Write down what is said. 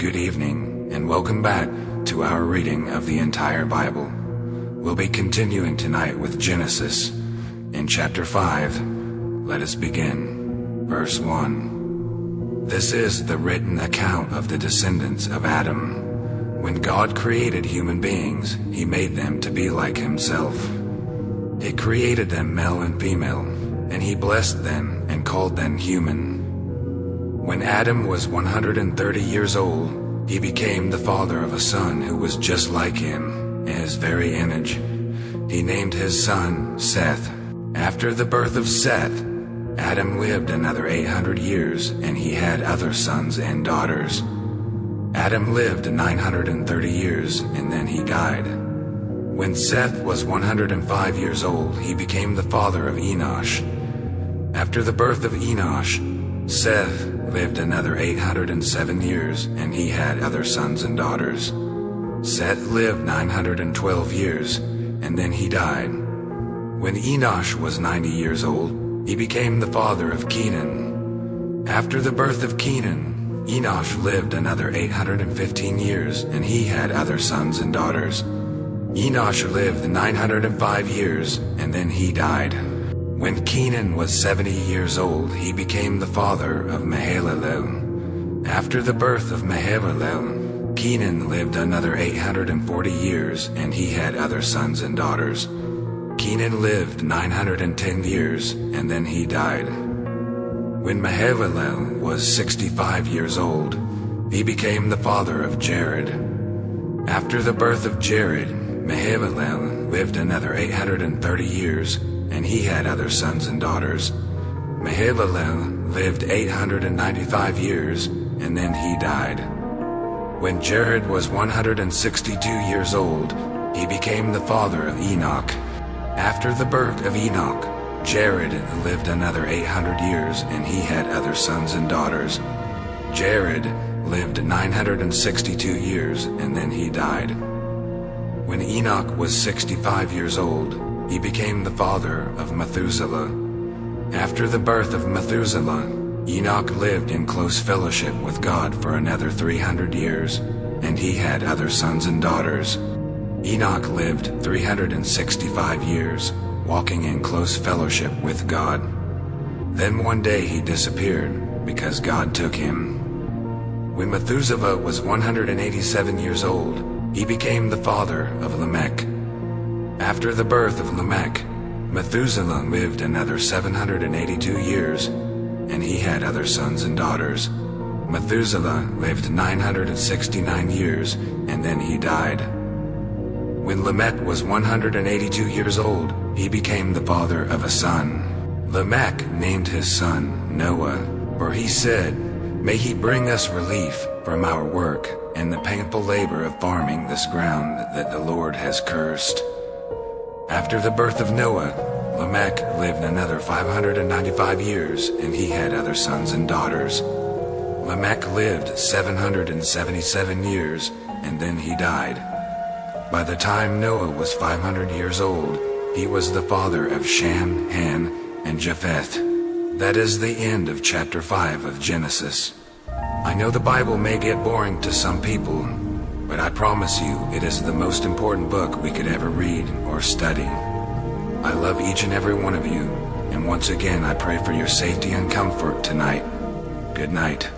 Good evening, and welcome back to our reading of the entire Bible. We'll be continuing tonight with Genesis. In chapter 5, let us begin. Verse 1. This is the written account of the descendants of Adam. When God created human beings, he made them to be like himself. He created them male and female, and he blessed them and called them human. When Adam was 130 years old, he became the father of a son who was just like him, in his very image. He named his son Seth. After the birth of Seth, Adam lived another 800 years, and he had other sons and daughters. Adam lived 930 years, and then he died. When Seth was 105 years old, he became the father of Enosh. After the birth of Enosh, Seth lived another 807 years, and he had other sons and daughters. Seth lived 912 years, and then he died. When Enosh was 90 years old, he became the father of Kenan. After the birth of Kenan, Enosh lived another 815 years, and he had other sons and daughters. Enosh lived 905 years, and then he died. When Kenan was 70 years old, he became the father of Mahalalel. After the birth of Mahalalel, Kenan lived another 840 years, and he had other sons and daughters. Kenan lived 910 years, and then he died. When Mahalalel was 65 years old, he became the father of Jared. After the birth of Jared, Mahalalel lived another 830 years, and he had other sons and daughters. Mahalalel lived 895 years, and then he died. When Jared was 162 years old, he became the father of Enoch. After the birth of Enoch, Jared lived another 800 years, and he had other sons and daughters. Jared lived 962 years, and then he died. When Enoch was 65 years old, he became the father of Methuselah. After the birth of Methuselah, Enoch lived in close fellowship with God for another 300 years, and he had other sons and daughters. Enoch lived 365 years, walking in close fellowship with God. Then one day he disappeared, because God took him. When Methuselah was 187 years old, he became the father of Lamech. After the birth of Lamech, Methuselah lived another 782 years, and he had other sons and daughters. Methuselah lived 969 years, and then he died. When Lamech was 182 years old, he became the father of a son. Lamech named his son Noah, for he said, "May he bring us relief from our work and the painful labor of farming this ground that the Lord has cursed." After the birth of Noah, Lamech lived another 595 years, and he had other sons and daughters. Lamech lived 777 years, and then he died. By the time Noah was 500 years old, he was the father of Shem, Ham, and Japheth. That is the end of chapter 5 of Genesis. I know the Bible may get boring to some people, but I promise you it is the most important book we could ever read or study. I love each and every one of you, and once again I pray for your safety and comfort tonight. Good night.